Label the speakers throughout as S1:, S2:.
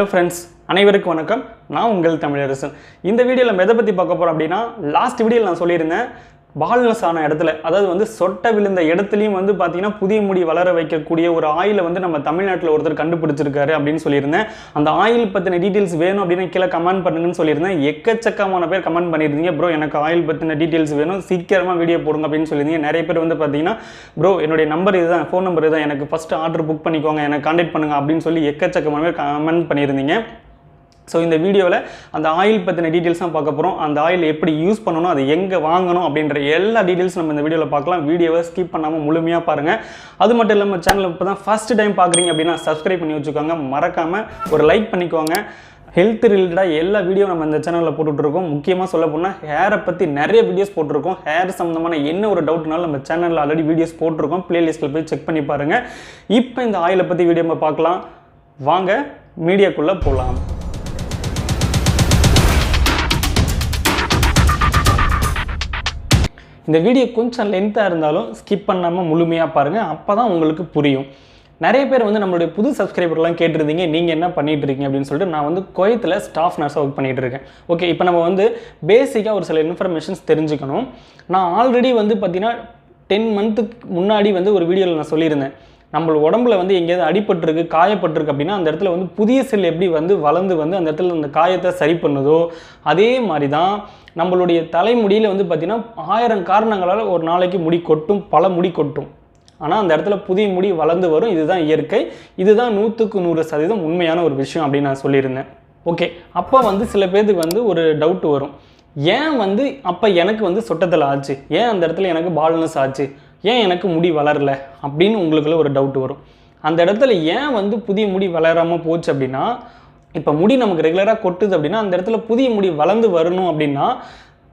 S1: Hello friends, அனைவருக்கும் வணக்கம். நான் உங்கள் தமிழரசன். இந்த வீடியோல எதை பத்தி பார்க்க போறோம் அப்படினா லாஸ்ட் வீடியோல நான் சொல்லியிருந்தேன் பால்னஸ் ஆன இடத்துல அதாவது வந்து சொட்ட விழுந்த இடத்துலயும் வந்து பாத்தீங்கன்னா புதிய முடி வளர வைக்கக்கூடிய ஒரு ஆயிலை வந்து நம்ம தமிழ்நாட்டுல ஒருத்தர் கண்டுபிடிச்சிருக்காரு அப்படினு சொல்லியிருந்தேன். அந்த ஆயில் பத்தின டீடைல்ஸ் வேணும் அப்படினா கீழ கமெண்ட் பண்ணுங்கன்னு சொல்லியிருந்தேன். எக்கச்சக்கமான பேர் கமெண்ட் பண்ணிருந்தீங்க. ப்ரோ எனக்கு ஆயில் பத்தின டீடைல்ஸ் வேணும், சீக்கிரமா வீடியோ போடுங்க அப்படினு சொல்லியிருந்தீங்க. நிறைய பேர் வந்து பாத்தீங்கன்னா ப்ரோ என்னோட நம்பர் இதுதான், ஃபோன் நம்பர் இதுதான், எனக்கு ஃபர்ஸ்ட் ஆர்டர் புக் பண்ணிக்கோங்க, எனக்கு கான்டாக்ட் பண்ணுங்க அப்படின்னு சொல்லி எக்கச்சக்கமான பேர் கமெண்ட் பண்ணியிருந்தீங்க. ஸோ இந்த வீடியோவில் அந்த ஆயில் பற்றின டீட்டெயில்ஸ் தான் பார்க்க போகிறோம். அந்த ஆயில் எப்படி யூஸ் பண்ணணும், அதை எங்கே வாங்கணும் அப்படின்ற எல்லா டீட்டெயில்ஸ் நம்ம இந்த வீடியோவில் பார்க்கலாம். வீடியோவை ஸ்கிப் பண்ணாமல் முழுமையாக பாருங்கள். அது மட்டும் இல்லாமல் சேனல் இப்போ தான் ஃபஸ்ட் டைம் பார்க்குறீங்க அப்படின்னா சப்ஸ்கிரைப் பண்ணி வச்சுக்கோங்க. மறக்காமல் ஒரு லைக் பண்ணிக்கோங்க. ஹெல்த் ரிலேட்டடாக எல்லா வீடியோ நம்ம இந்த சேனலில் போட்டுட்ருக்கோம். முக்கியமாக சொல்ல போனால் ஹேரை பற்றி நிறைய வீடியோஸ் போட்டிருக்கோம். ஹேர் சம்மந்தமான என்ன ஒரு டவுட்னாலும் நம்ம சேனலில் ஆல்ரெடி வீடியோஸ் போட்டிருக்கோம். பிளேலிஸ்ட்டில் போய் செக் பண்ணி பாருங்கள். இப்போ இந்த ஆயிலை பற்றி வீடியோ நம்ம பார்க்கலாம். வாங்க மீடியாக்குள்ளே போகலாம். இந்த வீடியோ கொஞ்சம் லென்த்தாக இருந்தாலும் ஸ்கிப் பண்ணாமல் முழுமையாக பாருங்கள். அப்போ தான் உங்களுக்கு புரியும். நிறைய பேர் வந்து நம்மளுடைய புது சப்ஸ்கிரைபர்லாம் கேட்டிருந்தீங்க, நீங்கள் என்ன பண்ணிகிட்டு இருக்கீங்க அப்படின்னு சொல்லிட்டு. நான் வந்து குவைத்தில் ஸ்டாஃப் நர்ஸாக ஒர்க் பண்ணிகிட்டு இருக்கேன். ஓகே, இப்போ நம்ம வந்து பேசிக்காக ஒரு சில இன்ஃபர்மேஷன்ஸ் தெரிஞ்சுக்கணும். நான் ஆல்ரெடி வந்து பார்த்தீங்கன்னா 10 மந்த்துக்கு முன்னாடி வந்து ஒரு வீடியோவில் நான் சொல்லியிருந்தேன், நம்ம உடம்புல வந்து எங்கேயாவது அடிபட்டிருக்கு, காயப்பட்டிருக்கு அப்படின்னா அந்த இடத்துல வந்து புதிய செல் எப்படி வந்து வளர்ந்து வந்து அந்த இடத்துல அந்த காயத்தை சரி பண்ணுதோ அதே மாதிரி தான் நம்மளுடைய தலைமுடியில் வந்து பார்த்திங்கன்னா 1000 காரணங்களால் ஒரு நாளைக்கு முடி கொட்டும், பல முடி கொட்டும். ஆனால் அந்த இடத்துல புதிய முடி வளர்ந்து வரும். இதுதான் இயற்கை, இதுதான் 100க்கு 100% உண்மையான ஒரு விஷயம் அப்படின்னு நான் சொல்லியிருந்தேன். ஓகே, அப்போ வந்து சில பேருக்கு வந்து ஒரு டவுட் வரும், ஏன் வந்து அப்போ எனக்கு வந்து சொட்டத்தில் ஆச்சு, ஏன் அந்த இடத்துல எனக்கு பால்னஸ் ஆச்சு, ஏன் எனக்கு முடி வளரல அப்படின்னு உங்களுக்குள்ள ஒரு டவுட் வரும். அந்த இடத்துல ஏன் வந்து புதிய முடி வளராமல் போச்சு அப்படின்னா, இப்போ முடி நமக்கு ரெகுலராக கொட்டுது அப்படின்னா அந்த இடத்துல புதிய முடி வளர்ந்து வரணும் அப்படின்னா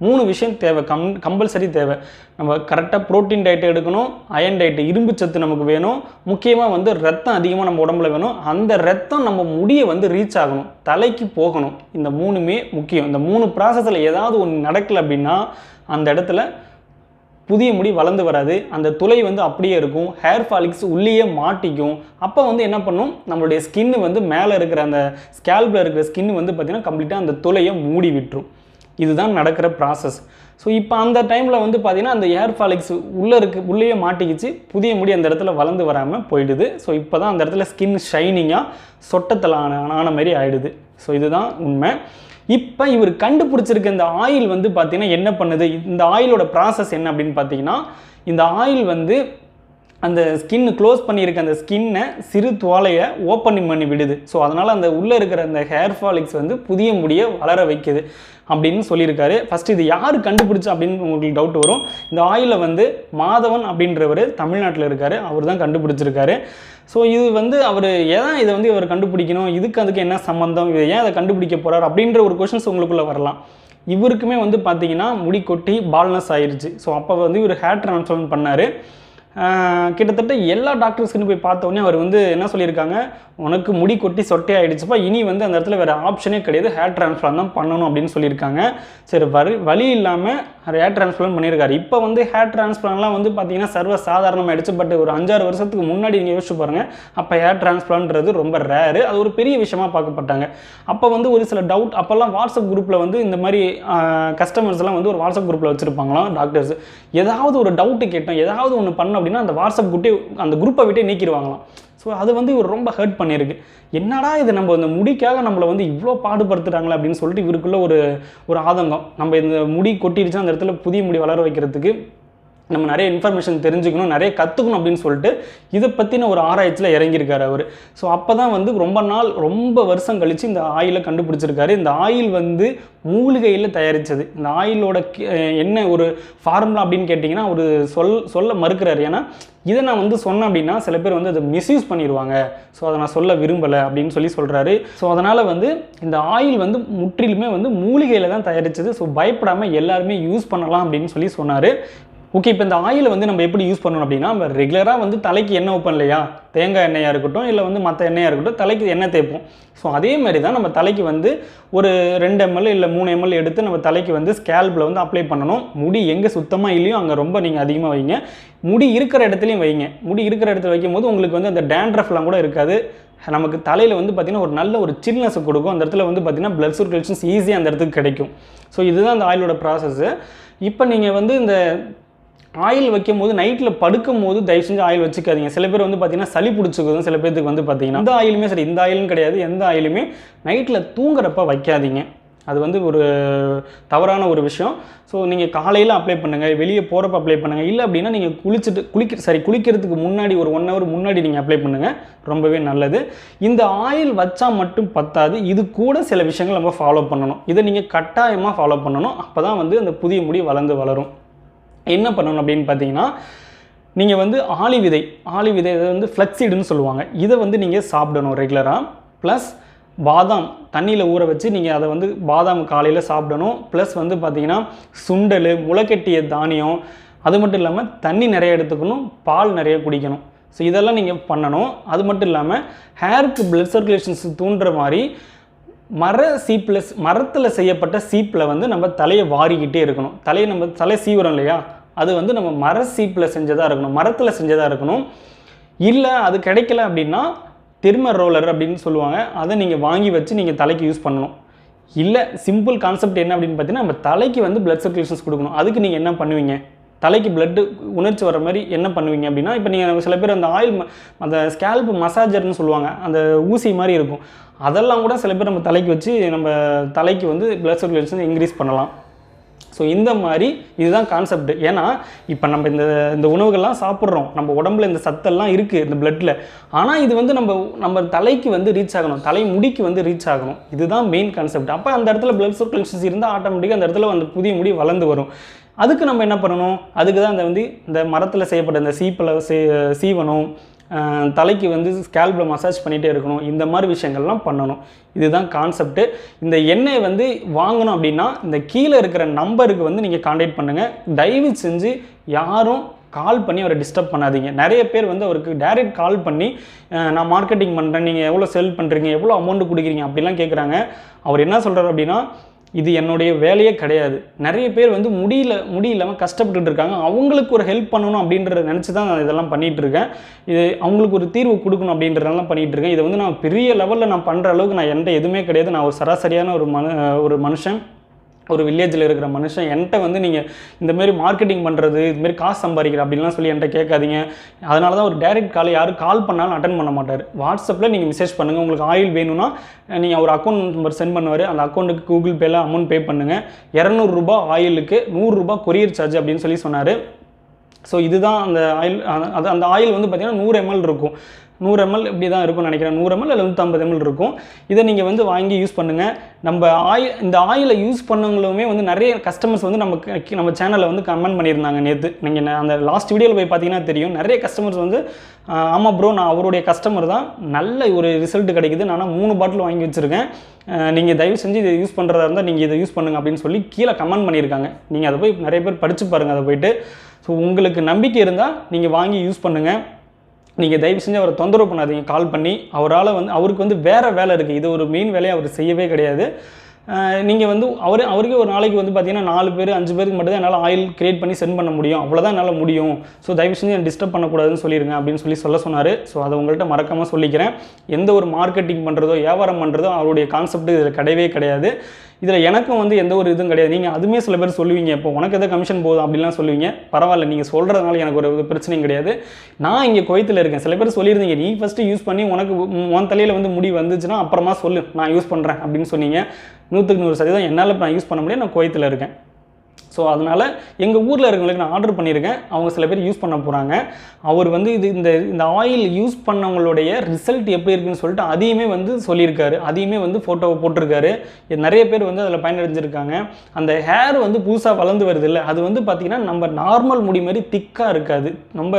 S1: 3 விஷயம் தேவை, கம்பல்சரி தேவை. நம்ம கரெக்டாக ப்ரோட்டீன் டயட் எடுக்கணும், அயன் டயட், இரும்பு சத்து நமக்கு வேணும், முக்கியமாக வந்து ரத்தம் அதிகமாக நம்ம உடம்புல வேணும். அந்த ரத்தம் நம்ம முடியை வந்து ரீச் ஆகணும், தலைக்கு போகணும். இந்த 3மே முக்கியம். இந்த 3 ப்ராசஸில் ஏதாவது ஒன்று நடக்கலை அப்படின்னா அந்த இடத்துல புதிய முடி வளர்ந்து வராது. அந்த துளை வந்து அப்படியே இருக்கும், ஹேர் ஃபாலிக்ஸ் உள்ளேயே மாட்டிக்கும். அப்போ வந்து என்ன பண்ணும், நம்மளுடைய ஸ்கின்னு வந்து மேலே இருக்கிற அந்த ஸ்கேல்பில் இருக்கிற ஸ்கின்னு வந்து பார்த்திங்கன்னா கம்ப்ளீட்டாக அந்த துளையை மூடி விட்டுரும். இதுதான் நடக்கிற ப்ராசஸ். ஸோ இப்போ அந்த டைமில் வந்து பார்த்திங்கன்னா அந்த ஹேர் ஃபாலிக்ஸ் உள்ளேயே மாட்டிக்கிச்சு, புதிய முடி அந்த இடத்துல வளர்ந்து வராமல் போயிடுது. ஸோ இப்போ தான் அந்த இடத்துல ஸ்கின் ஷைனிங்காக சொட்டத்தில் ஆன மாதிரி ஆகிடுது. ஸோ இதுதான் உண்மை. இப்போ இவர் கண்டுபிடிச்சிருக்க இந்த ஆயில் வந்து பார்த்திங்கன்னா என்ன பண்ணுது, இந்த ஆயிலோட ப்ராசஸ் என்ன அப்படின்னு பார்த்தீங்கன்னா, இந்த ஆயில் வந்து அந்த ஸ்கின் க்ளோஸ் பண்ணியிருக்க அந்த ஸ்கின்னை சிறு துவாலையை ஓப்பன் பண்ணி விடுது. ஸோ அதனால் அந்த உள்ளே இருக்கிற அந்த ஹேர் ஃபாலிக்ஸ் வந்து புதிய முடியை வளர வைக்குது அப்படின்னு சொல்லியிருக்காரு. ஃபஸ்ட்டு இது யார் கண்டுபிடிச்சா அப்படின்னு உங்களுக்கு டவுட் வரும். இந்த ஆயிலை வந்து மாதவன் அப்படின்றவர் தமிழ்நாட்டில் இருக்கார், அவர் தான் கண்டுபிடிச்சிருக்காரு. ஸோ இது வந்து அவர் ஏன் இதை வந்து இவர் கண்டுபிடிக்கணும், அதுக்கு என்ன சம்மந்தம், இதை ஏன் அதை கண்டுபிடிக்க போகிறார் அப்படின்ற ஒரு கொஷின்ஸ் உங்களுக்குள்ளே வரலாம். இவருக்குமே வந்து பார்த்தீங்கன்னா முடி கொட்டி பால்னஸ் ஆயிடுச்சு. ஸோ அப்போ வந்து இவர் ஹேர் ட்ரான்ஸ்ஃபார்ம் பண்ணார். கிட்டத்தட்ட எல்லா டாக்டர்ஸ்க்குன்னு போய் பார்த்தோன்னே அவர் வந்து என்ன சொல்லியிருக்காங்க, உனக்கு முடி கொட்டி சொட்டே ஆகிடுச்சுப்பா, இனி வந்து அந்த இடத்துல வேறு ஆப்ஷனே கிடையாது, ஹேர் ட்ரான்ஸ்ஃபார்ம் தான் பண்ணணும் அப்படின்னு சொல்லியிருக்காங்க. சரி, வழி இல்லாமல் ஹேர் ட்ரான்ஸ்ஃபார்ம் பண்ணியிருக்காரு. இப்போ வந்து ஹேர் ட்ரான்ஸ்ஃபார்ம்லாம் வந்து பார்த்தீங்கன்னா சர்வ சாதாரணமாகிடுச்சு. பட் ஒரு 5-6 வருஷத்துக்கு முன்னாடி நீங்கள் யோசிச்சு பாருங்கள், அப்போ ஹேர் ட்ரான்ஸ்ஃபார்ம்ன்றது ரொம்ப ரேரு, அது ஒரு பெரிய விஷயமாக பார்க்கப்பட்டாங்க. அப்போ வந்து ஒரு சில டவுட், அப்போல்லாம் வாட்ஸ்அப் குரூப்பில் வந்து இந்த மாதிரி கஸ்டமர்ஸ்லாம் வந்து ஒரு வாட்ஸ்அப் குரூப்பில் வச்சுருப்பாங்களாம் டாக்டர்ஸ். ஏதாவது ஒரு டவுட்டு கேட்டோம், ஏதாவது ஒன்று பண்ணோம் அப்படின்னா அந்த வாட்ஸ்அப் அந்த குரூப்பை விட்டே நீக்கிடுவாங்களாம். ஸோ அது வந்து இவர் ரொம்ப ஹர்ட் பண்ணியிருக்கு. என்னடா இது, நம்ம இந்த முடிக்காக நம்மளை வந்து இவ்வளோ பாடுபடுத்துகிறாங்களே அப்படின்னு சொல்லிட்டு இவருக்குள்ள ஒரு ஆதங்கம். நம்ம இந்த முடி கொட்டிடுச்சுன்னா அந்த இடத்துல புதிய முடி வளர வைக்கிறதுக்கு நம்ம நிறைய இன்ஃபர்மேஷன் தெரிஞ்சுக்கணும், நிறைய கற்றுக்கணும் அப்படின்னு சொல்லிட்டு இதை பற்றின ஒரு ஆராய்ச்சியில் இறங்கியிருக்காரு அவர். ஸோ அப்போ தான் வந்து ரொம்ப வருஷம் கழித்து இந்த ஆயிலை கண்டுபிடிச்சிருக்காரு. இந்த ஆயில் வந்து மூலிகையில் தயாரித்தது. இந்த ஆயிலோட என்ன ஒரு ஃபார்முலா அப்படின்னு கேட்டிங்கன்னா அவர் சொல்ல மறுக்கிறார். ஏன்னா இதை நான் வந்து சொன்னேன் அப்படின்னா சில பேர் வந்து அதை மிஸ்யூஸ் பண்ணிடுவாங்க, ஸோ அதை நான் சொல்ல விரும்பலை அப்படின்னு சொல்கிறாரு. ஸோ அதனால் வந்து இந்த ஆயில் வந்து முற்றிலுமே வந்து மூலிகையில் தான் தயாரித்தது. ஸோ பயப்படாமல் எல்லாருமே யூஸ் பண்ணலாம் அப்படின்னு சொன்னார். ஓகே, இப்போ இந்த ஆயிலை வந்து நம்ம எப்படி யூஸ் பண்ணணும் அப்படின்னா, நம்ம ரெகுலராக வந்து தலைக்கு எண்ணெய் வைப்போம் இல்லையா, தேங்காய் எண்ணெயாக இருக்கட்டும் இல்லை வந்து மற்ற எண்ணெயாக இருக்கட்டும், தலைக்கு எண்ணெய் தேய்ப்போம். ஸோ அதே மாதிரி தான் நம்ம தலைக்கு வந்து ஒரு 2 ml இல்லை 3 ml எடுத்து நம்ம தலைக்கு வந்து ஸ்கேல்பில் வந்து அப்ளை பண்ணணும். முடி எங்கே சுத்தமாக இல்லையோ அங்கே ரொம்ப நீங்கள் அதிகமாக வைங்க. முடி இருக்கிற இடத்துலையும் வைங்க. முடி இருக்கிற இடத்துல வைக்கும் போது உங்களுக்கு வந்து அந்த டேண்ட்ரஃப்லாம் கூட இருக்காது. நமக்கு தலையில் வந்து பார்த்திங்கன்னா ஒரு நல்ல ஒரு சில்னஸ் கொடுக்கும். அந்த இடத்துல வந்து பார்த்திங்கன்னா பிளட் சர்க்குலேஷன்ஸ் ஈஸியாக அந்த இடத்துக்கு கிடைக்கும். ஸோ இதுதான் அந்த ஆயிலோட ப்ராசஸ்ஸு. இப்போ நீங்கள் வந்து இந்த ஆயில் வைக்கும் போது நைட்டில் படுக்கும் போது தயவு செஞ்சு ஆயில் வச்சுக்காதீங்க. சில பேர் வந்து பார்த்தீங்கன்னா சளி பிடிச்சிக்குதும், சில பேருக்கு வந்து பார்த்தீங்கன்னா இந்த ஆயிலுமே சரி, இந்த ஆயிலும் கிடையாது, எந்த ஆயிலுமே நைட்டில் தூங்குறப்ப வைக்காதீங்க. அது வந்து ஒரு தவறான ஒரு விஷயம். ஸோ நீங்கள் காலையில் அப்ளை பண்ணுங்கள், வெளியே போகிறப்ப அப்ளை பண்ணுங்கள். இல்லை அப்படின்னா நீங்கள் குளிக்கிறதுக்கு முன்னாடி ஒரு 1 hour முன்னாடி நீங்கள் அப்ளை பண்ணுங்கள், ரொம்பவே நல்லது. இந்த ஆயில் வச்சா மட்டும் பத்தாது, இது கூட சில விஷயங்கள் நம்ம ஃபாலோ பண்ணணும். இதை நீங்கள் கட்டாயமாக ஃபாலோ பண்ணணும். அப்போ தான் வந்து அந்த புதிய முடி வளரும். என்ன பண்ணணும் அப்படின்னு பார்த்தீங்கன்னா, நீங்கள் வந்து ஆளி விதை இதை வந்து ஃப்ளக்ஸீடுன்னு சொல்லுவாங்க. இதை வந்து நீங்கள் சாப்பிடணும் ரெகுலராக. ப்ளஸ் பாதாம் தண்ணியில் ஊற வச்சு நீங்கள் அதை வந்து பாதாம் காலையில் சாப்பிடணும். ப்ளஸ் வந்து பார்த்திங்கன்னா சுண்டல், முளைக்கட்டிய தானியம், அது மட்டும் இல்லாமல் தண்ணி நிறைய எடுத்துக்கணும், பால் நிறைய குடிக்கணும். ஸோ இதெல்லாம் நீங்கள் பண்ணணும். அது மட்டும் இல்லாமல் ஹேருக்கு பிளட் சர்க்குலேஷன்ஸ் தூண்டுற மாதிரி மரத்தில் செய்யப்பட்ட சீப்பில் வந்து நம்ம தலையை வாரிக்கிட்டே இருக்கணும். நம்ம தலை சீவுறோம் இல்லையா, அது வந்து நம்ம மர சீப்பில் செஞ்சதாக இருக்கணும், மரத்தில் செஞ்சதாக இருக்கணும். இல்லை அது கிடைக்கல அப்படின்னா தெர்மர் ரோலர் அப்படின்னு சொல்லுவாங்க, அதை நீங்கள் வாங்கி வச்சு நீங்கள் தலைக்கு யூஸ் பண்ணணும். இல்லை சிம்பிள் கான்செப்ட் என்ன அப்படின்னு பார்த்தீங்கன்னா, நம்ம தலைக்கு வந்து பிளட் சர்க்குலேஷன்ஸ் கொடுக்கணும். அதுக்கு நீங்கள் என்ன பண்ணுவீங்க, தலைக்கு பிளட்டு உணர்ச்சி வர மாதிரி என்ன பண்ணுவீங்க அப்படின்னா, இப்போ நீங்கள் சில பேர் அந்த ஆயில் அந்த ஸ்கேல்ப் மசாஜர்னு சொல்லுவாங்க, அந்த ஊசி மாதிரி இருக்கும், அதெல்லாம் கூட சில பேர் நம்ம தலைக்கு வச்சு நம்ம தலைக்கு வந்து பிளட் சர்க்குலேஷன் இன்க்ரீஸ் பண்ணலாம். ஸோ இந்த மாதிரி இதுதான் கான்செப்ட். ஏன்னா இப்போ நம்ம இந்த உணவுகள்லாம் சாப்பிட்றோம், நம்ம உடம்புல இந்த சத்தெல்லாம் இருக்குது இந்த பிளட்டில். ஆனால் இது வந்து நம்ம தலைக்கு வந்து ரீச் ஆகணும், தலை முடிக்கு வந்து ரீச் ஆகணும். இதுதான் மெயின் கான்செப்ட். அப்போ அந்த இடத்துல பிளட் சர்க்குலேஷன்ஸ் இருந்தால் ஆட்டோமேட்டிக்காக அந்த இடத்துல அந்த புதிய முடி வளர்ந்து வரும். அதுக்கு நம்ம என்ன பண்ணணும், அதுக்கு தான் இந்த மரத்தில் செய்யப்பட்ட இந்த சீப்பில் சீவணும், தலைக்கு வந்து ஸ்கேல்பில் மசாஜ் பண்ணிகிட்டே இருக்கணும், இந்த மாதிரி விஷயங்கள்லாம் பண்ணணும். இதுதான் கான்செப்ட்டு. இந்த எண்ணெய் வந்து வாங்கணும் அப்படின்னா இந்த கீழே இருக்கிற நம்பருக்கு வந்து நீங்கள் கான்டாக்ட் பண்ணுங்கள். தயவு செஞ்சு யாரும் கால் பண்ணி அவரை டிஸ்டர்ப் பண்ணாதீங்க. நிறைய பேர் வந்து அவருக்கு டைரெக்ட் கால் பண்ணி நான் மார்க்கெட்டிங் பண்ணுறேன், நீங்கள் எவ்வளோ செல் பண்ணுறீங்க, எவ்வளோ அமௌண்ட்டு கொடுக்குறீங்க அப்படிலாம் கேட்குறாங்க. அவர் என்ன சொல்கிறார் அப்படின்னா, இது என்னுடைய வேலையே கிடையாது. நிறைய பேர் வந்து முடியலாமல் கஷ்டப்பட்டுட்டு இருக்காங்க, அவங்களுக்கு ஒரு ஹெல்ப் பண்ணணும் அப்படின்றத நினச்சி தான் நான் இதெல்லாம் பண்ணிகிட்ருக்கேன். இது அவங்களுக்கு ஒரு தீர்வு கொடுக்கணும் அப்படின்றதெல்லாம் பண்ணிகிட்ருக்கேன். இதை வந்து நான் பெரிய லெவலில் நான் பண்ணுற அளவுக்கு நான் என்கிட்ட எதுவுமே கிடையாது. நான் ஒரு சராசரியான ஒரு மனுஷன், ஒரு வில்லேஜில் இருக்கிற மனுஷன். என்கிட்ட வந்து நீங்கள் இந்தமாரி மார்க்கெட்டிங் பண்ணுறது, இதுமாரி காசு சம்பாதிக்கிற அப்படின்லாம் சொல்லி என்கிட்ட கேட்காதீங்க. அதனால தான் ஒரு டைரெக்ட் கால் யாரும் கால் பண்ணாலும் அட்டன் பண்ண மாட்டார். வாட்ஸ்அப்பில் நீங்கள் மெசேஜ் பண்ணுங்கள். உங்களுக்கு ஆயில் வேணும்னா நீங்கள் ஒரு அக்கௌண்ட் நம்பர் சென்ட் பண்ணுவார், அந்த அக்கௌண்ட்டுக்கு கூகுள் பேயில் அமௌண்ட் பே பண்ணுங்கள். 200 ரூபா ஆயிலுக்கு 100 ரூபா கொரியர் சார்ஜ் அப்படின்னு சொல்லி சொன்னார். ஸோ இதுதான் அந்த ஆயில். அந்த ஆயில் வந்து பார்த்திங்கன்னா 100 ml இருக்கும். 100 ml இப்படி தான் இருக்கும்னு நினைக்கிறேன். 100 ml இல்லை 150 ml இருக்கும். இதை நீங்கள் வந்து வாங்கி யூஸ் பண்ணுங்கள். நம்ம இந்த ஆயிலை யூஸ் பண்ணவங்களுமே வந்து நிறைய கஸ்டமர்ஸ் வந்து நம்ம சேனலில் வந்து கமெண்ட் பண்ணியிருந்தாங்க நேற்று. நீங்கள் அந்த லாஸ்ட் வீடியோவில் போய் பார்த்தீங்கன்னா தெரியும். நிறைய கஸ்டமர்ஸ் வந்து ஆமாம் ப்ரோ, நான் அவருடைய கஸ்டமர் தான், நல்ல ஒரு ரிசல்ட் கிடைக்குது, நான் 3 பாட்டில் வாங்கி வச்சுருக்கேன், நீங்கள் தயவு செஞ்சு இதை யூஸ் பண்ணுறதா இருந்தால் நீங்கள் இதை யூஸ் பண்ணுங்கள் அப்படின்னு சொல்லி கீழே கமெண்ட் பண்ணியிருக்காங்க. நீங்கள் அதை போய் நிறைய பேர் படித்து பாருங்கள் அதை போய்ட்டு. ஸோ உங்களுக்கு நம்பிக்கை இருந்தால் நீங்கள் வாங்கி யூஸ் பண்ணுங்கள். நீங்கள் தயவு செஞ்சு அவரை தொந்தரவு பண்ணாதீங்க கால் பண்ணி. அவருக்கு வந்து வேறு வேலை இருக்குது, இது ஒரு மெயின் வேலையை அவர் செய்யவே கிடையாது. நீங்கள் வந்து அவருக்கே ஒரு நாளைக்கு வந்து பார்த்தீங்கன்னா 4 பேர் 5 பேருக்கு மட்டும் தான் என்னால் ஆயில் கிரியேட் பண்ணி சென்ட் பண்ண முடியும், அவ்வளோதான் என்னால் முடியும். ஸோ தயவு செஞ்சு எனக்கு டிஸ்டர்ப் பண்ணக்கூடாதுன்னு சொல்லிடுங்க அப்படின்னு சொல்ல சொன்னார். ஸோ அதை உங்கள்கிட்ட மறக்காமல் சொல்லிக்கிறேன். எந்த ஒரு மார்க்கெட்டிங் பண்ணுறதோ வியாபாரம் பண்ணுறதோ அவருடைய கான்செப்ட் இதில் கிடையவே கிடையாது. இதில் எனக்கும் வந்து எந்த ஒரு இதுவும் கிடையாது. நீங்கள் அதுவுமே சில பேர் சொல்லுவீங்க, இப்போ உனக்கு எதாவது கமிஷன் போதும் அப்படிலாம் சொல்லுவீங்க. பரவாயில்ல, நீங்கள் சொல்கிறதுனால எனக்கு ஒரு பிரச்சனையும் கிடையாது. நான் இங்கே குவைத்தில் இருக்கேன். சில பேர் சொல்லியிருந்தீங்க, நீ ஃபஸ்ட்டு யூஸ் பண்ணி உனக்கு உன் தலையில் வந்து முடி வந்துச்சுன்னா அப்புறமா சொல்லு, நான் யூஸ் பண்ணுறேன் அப்படின்னு சொன்னீங்க. 100க்கு 100% என்னால் நான் யூஸ் பண்ண முடியாது, நான் குவைத்தில் இருக்கேன். ஸோ அதனால் எங்கள் ஊரில் இருக்கவங்களுக்கு நான் ஆர்டர் பண்ணியிருக்கேன், அவங்க சில பேர் யூஸ் பண்ண போகிறாங்க. அவர் வந்து இந்த ஆயில் யூஸ் பண்ணவங்களுடைய ரிசல்ட் எப்படி இருக்குன்னு சொல்லிட்டு அதையுமே வந்து சொல்லியிருக்காரு, அதையுமே வந்து ஃபோட்டோவை போட்டிருக்காரு. நிறைய பேர் வந்து அதில் பயனடைஞ்சிருக்காங்க. அந்த ஹேர் வந்து புதுசாக வளர்ந்து வருது இல்லை, அது வந்து பார்த்திங்கன்னா நம்ம நார்மல் முடி மாதிரி திக்காக இருக்காது, ரொம்ப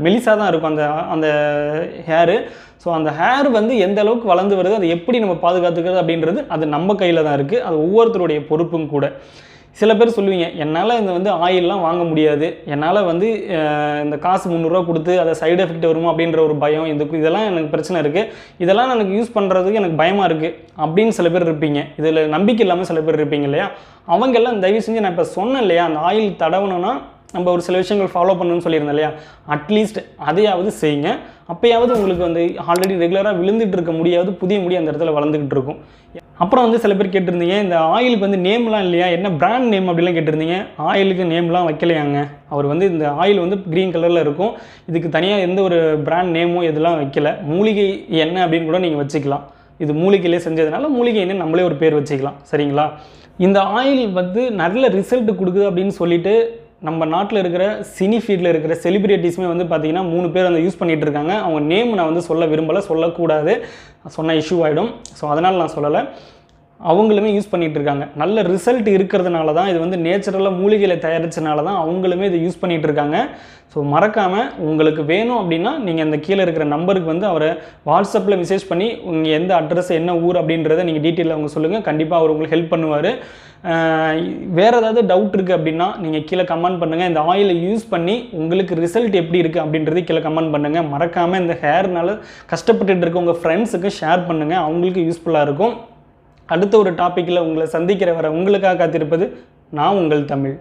S1: மெலிசாக தான் இருக்கும் அந்த ஹேரு. ஸோ அந்த ஹேர் வந்து எந்த அளவுக்கு வளர்ந்து வருது, அதை எப்படி நம்ம பாதுகாத்துக்கிறது அப்படின்றது அது நம்ம கையில் தான் இருக்குது. அது ஒவ்வொருத்தருடைய பொறுப்பும் கூட. சில பேர் சொல்லுவீங்க, என்னால் இந்த வந்து ஆயிலெலாம் வாங்க முடியாது, என்னால் வந்து இந்த காசு 300 ரூபா கொடுத்து அதை சைடு எஃபெக்ட் வருமா அப்படின்ற ஒரு பயம், இதெல்லாம் எனக்கு பிரச்சனை இருக்குது, இதெல்லாம் எனக்கு யூஸ் பண்ணுறதுக்கு எனக்கு பயமாக இருக்குது அப்படின்னு சில பேர் இருப்பீங்க. இதில் நம்பிக்கை இல்லாமல் சில பேர் இருப்பீங்க இல்லையா? அவங்கெல்லாம் தயவு செஞ்சு நான் இப்போ சொன்னேன் இல்லையா, அந்த ஆயில் தடவணும்னா நம்ம ஒரு சில விஷயங்கள் ஃபாலோ பண்ணணும்னு சொல்லியிருந்தேன் இல்லையா, அட்லீஸ்ட் அதையாவது செய்யுங்க. அப்போயாவது உங்களுக்கு வந்து ஆல்ரெடி ரெகுலராக விழுந்துட்டு இருக்க முடியாது, புதிய முடி அந்த இடத்துல வளர்ந்துக்கிட்டு இருக்கும். அப்புறம் வந்து சில பேர் கேட்டிருந்தீங்க, இந்த ஆயிலுக்கு வந்து நேம்லாம் இல்லையா, என்ன பிராண்ட் நேம் அப்படிலாம் கேட்டிருந்தீங்க. ஆயிலுக்கு நேம்லாம் வைக்கலையாங்க. அவர் வந்து இந்த ஆயில் வந்து க்ரீன் கலரில் இருக்கும், இதுக்கு தனியாக எந்த ஒரு பிராண்ட் நேமோ இதெல்லாம் வைக்கல. மூலிகை எண்ணெய் அப்படின்னு கூட நீங்கள் வச்சுக்கலாம். இது மூலிகையிலே செஞ்சதுனால மூலிகை எண்ணெய் நம்மளே ஒரு பேர் வச்சுக்கலாம். சரிங்களா? இந்த ஆயில் வந்து நல்ல ரிசல்ட் கொடுக்குது அப்படின்னு சொல்லிட்டு நம்ம நாட்டில் இருக்கிற சினி ஃபீல்டில் இருக்கிற செலிபிரிட்டிஸுமே வந்து பார்த்திங்கன்னா 3 பேர் வந்து யூஸ் பண்ணிகிட்டு இருக்காங்க. அவங்க நேம் நான் வந்து சொல்ல விரும்பலை, சொல்லக்கூடாது, சொன்னால் இஷ்யூ ஆகிடும். ஸோ அதனால் நான் சொல்லலை. அவங்களுமே யூஸ் பண்ணிகிட்டு இருக்காங்க. நல்ல ரிசல்ட் இருக்கிறதுனால தான், இது வந்து நேச்சுரலாக மூலிகையில் தயாரித்தனால தான் அவங்களுமே இதை யூஸ் பண்ணிகிட்டு இருக்காங்க. ஸோ மறக்காமல் உங்களுக்கு வேணும் அப்படின்னா நீங்கள் அந்த கீழே இருக்கிற நம்பருக்கு வந்து அவரை வாட்ஸ்அப்பில் மெசேஜ் பண்ணி உங்கள் எந்த அட்ரஸ் என்ன ஊர் அப்படின்றத நீங்கள் டீட்டெயிலில் அவங்க சொல்லுங்கள். கண்டிப்பாக அவர் உங்களுக்கு ஹெல்ப் பண்ணுவார். வேறு ஏதாவது டவுட் இருக்குது அப்படின்னா நீங்கள் கீழே கமெண்ட் பண்ணுங்கள். இந்த ஆயிலை யூஸ் பண்ணி உங்களுக்கு ரிசல்ட் எப்படி இருக்குது அப்படின்றது கீழே கமெண்ட் பண்ணுங்கள். மறக்காமல் இந்த ஹேர்னால் கஷ்டப்பட்டுட்டு இருக்க உங்கள் ஃப்ரெண்ட்ஸுக்கு ஷேர் பண்ணுங்கள், அவங்களுக்கு யூஸ்ஃபுல்லாக இருக்கும். அடுத்த ஒரு டாப்பிக்கில் உங்களை சந்திக்கிற வர உங்களுக்காக காத்திருப்பது நான் உங்கள் தமிழ்.